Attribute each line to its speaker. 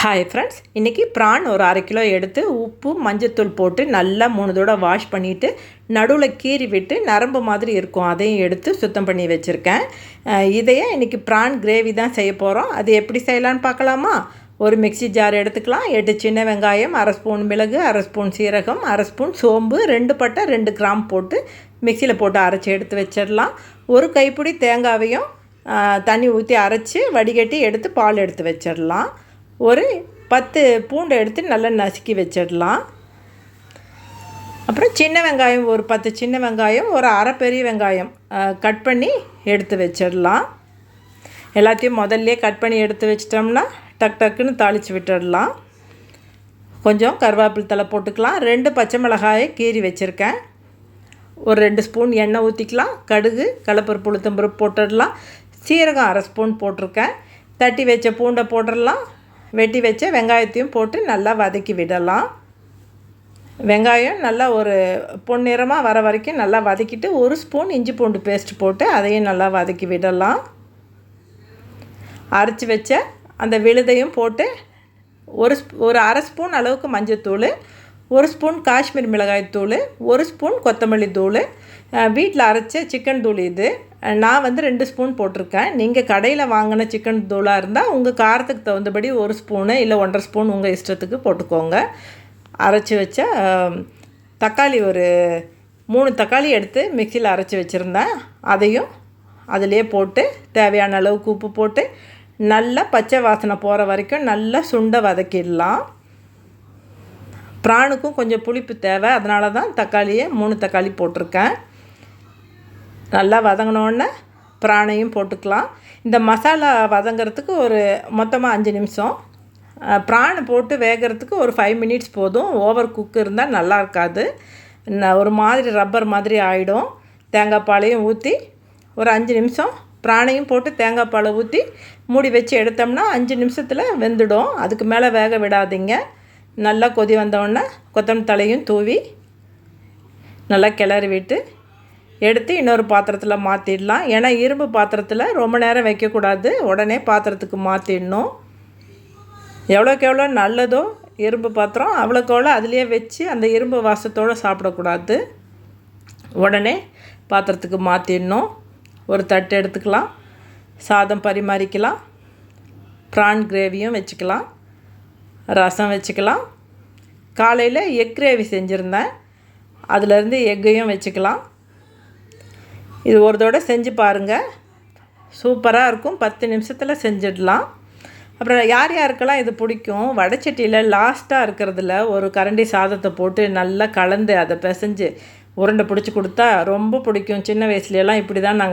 Speaker 1: Hi friends, இன்றைக்கி PRAN ஒரு 1/2 kilo எடுத்து உப்பு மஞ்சத்தூள் போட்டு நல்லா 3 தடவை வாஷ் பண்ணிவிட்டு நடுவில் கீறி விட்டு நரம்பு மாதிரி இருக்கும், அதையும் எடுத்து சுத்தம் பண்ணி வச்சுருக்கேன். இதையே இன்றைக்கி ப்ரான் கிரேவி தான் செய்ய போகிறோம். அது எப்படி செய்யலான்னு பார்க்கலாமா? ஒரு மிக்ஸி ஜார் எடுத்துக்கலாம். 8 சின்ன வெங்காயம், 1/2 ஸ்பூன் மிளகு, 1/2 ஸ்பூன் சீரகம், 1/2 ஸ்பூன் சோம்பு, 2 பட்டை, 2 கிராம் போட்டு மிக்சியில் போட்டு அரைச்சி எடுத்து வச்சிடலாம். ஒரு கைப்பிடி தேங்காவையும் தண்ணி ஊற்றி அரைச்சி வடிகட்டி எடுத்து பால் எடுத்து வச்சிடலாம். ஒரு 10 பூண்டை எடுத்து நல்லா நசுக்கி வச்சிடலாம். அப்புறம் சின்ன வெங்காயம் ஒரு 10 சின்ன வெங்காயம், ஒரு அரை பெரிய வெங்காயம் கட் பண்ணி எடுத்து வச்சிடலாம். எல்லாத்தையும் முதல்ல கட் பண்ணி எடுத்து வச்சிட்டோம்னா டக் டக்குன்னு தாளித்து விட்டுடலாம். கொஞ்சம் கருவேப்பிலை தழை போட்டுக்கலாம். 2 பச்சை மிளகாயை கீறி வச்சுருக்கேன். ஒரு 2 ஸ்பூன் எண்ணெய் ஊற்றிக்கலாம். கடுகு, கடலைப்பருப்பு, உளுத்தம்பருப்பு போட்டுடலாம். சீரகம் 1/2 ஸ்பூன் போட்டிருக்கேன். தட்டி வச்ச பூண்டை போட்டுடலாம். வெட்டி வச்ச வெங்காயத்தையும் போட்டு நல்லா வதக்கி விடலாம். வெங்காயம் நல்லா ஒரு பொன்னிறமாக வர வரைக்கும் நல்லா வதக்கிட்டு 1 ஸ்பூன் இஞ்சி பூண்டு பேஸ்ட் போட்டு அதையும் நல்லா வதக்கி விடலாம். அரைச்சி வச்ச அந்த விழுதையும் போட்டு ஒரு அரை ஸ்பூன் அளவுக்கு மஞ்சத்தூள், 1 ஸ்பூன் காஷ்மீர் மிளகாய் தூள், 1 ஸ்பூன் கொத்தமல்லி தூள், வீட்டில் அரைச்ச சிக்கன் தூள். இது நான் 2 ஸ்பூன் போட்டிருக்கேன். நீங்கள் கடையில் வாங்கின சிக்கன் தூளாக இருந்தால் உங்கள் காரத்துக்கு தகுந்தபடி 1 ஸ்பூனு இல்லை 1.5 ஸ்பூன் உங்கள் இஷ்டத்துக்கு போட்டுக்கோங்க. அரைச்சி வச்ச தக்காளி ஒரு 3 தக்காளி எடுத்து மிக்சியில் அரைச்சி வச்சுருந்தேன். அதையும் அதிலே போட்டு தேவையான அளவுக்கு உப்பு போட்டு நல்லா பச்சை வாசனை போகிற வரைக்கும் நல்லா சுண்டை வதக்கிடலாம். ப்ரானுக்கும் கொஞ்சம் புளிப்பு தேவை, அதனால தான் 3 தக்காளி போட்டிருக்கேன். நல்லா வதங்கினோடனே ப்ரானையும் போட்டுக்கலாம். இந்த மசாலா வதங்கிறதுக்கு ஒரு மொத்தமாக 5 நிமிஷம். ப்ரான் போட்டு வேகிறதுக்கு ஒரு 5 மினிட்ஸ் போதும். ஓவர் குக்கு இருந்தால் நல்லா இருக்காது, ஒரு மாதிரி ரப்பர் மாதிரி ஆகிடும். தேங்காய் பாலையும் ஊற்றி ஒரு 5 நிமிஷம் ப்ரானையும் போட்டு தேங்காய் பாலை ஊற்றி மூடி வச்சு எடுத்தோம்னா 5 நிமிஷத்தில் வெந்துடும். அதுக்கு மேலே வேக விடாதீங்க. நல்லா கொதி வந்தோடனே கொத்தமல்லி தலையும் தூவி நல்லா கிளறி விட்டு எடுத்து இன்னொரு பாத்திரத்தில் மாற்றிடலாம். ஏன்னா இரும்பு பாத்திரத்தில் ரொம்ப நேரம் வைக்கக்கூடாது, உடனே பாத்திரத்துக்கு மாற்றிடணும். எவ்வளோக்கு எவ்வளோ நல்லதோ இரும்பு பாத்திரம் அவ்வளோக்கு எவ்வளோ அதுலேயே வச்சு அந்த இரும்பு வாசத்தோடு சாப்பிடக்கூடாது, உடனே பாத்திரத்துக்கு மாற்றிடணும். ஒரு தட்டு எடுத்துக்கலாம். சாதம் பரிமாறிக்கலாம். ப்ரான் கிரேவியும் வச்சுக்கலாம். ரசம் வச்சுக்கலாம். காலையில் எக் கிரேவி செஞ்சுருந்தேன், அதிலேருந்து எக்கையும் வச்சுக்கலாம். இது ஒரு தடவை செஞ்சு பாருங்கள், சூப்பராக இருக்கும். 10 நிமிஷத்தில் செஞ்சிடலாம். அப்புறம் யாருக்கெல்லாம் இது பிடிக்கும், வடைச்சட்டியில் லாஸ்ட்டாக இருக்கிறதுல ஒரு கரண்டி சாதத்தை போட்டு நல்லா கலந்து அதை பிசைஞ்சு உருண்டை பிடிச்சி கொடுத்தா ரொம்ப பிடிக்கும். சின்ன வயசுலலாம் இப்படி தான் நாங்கள்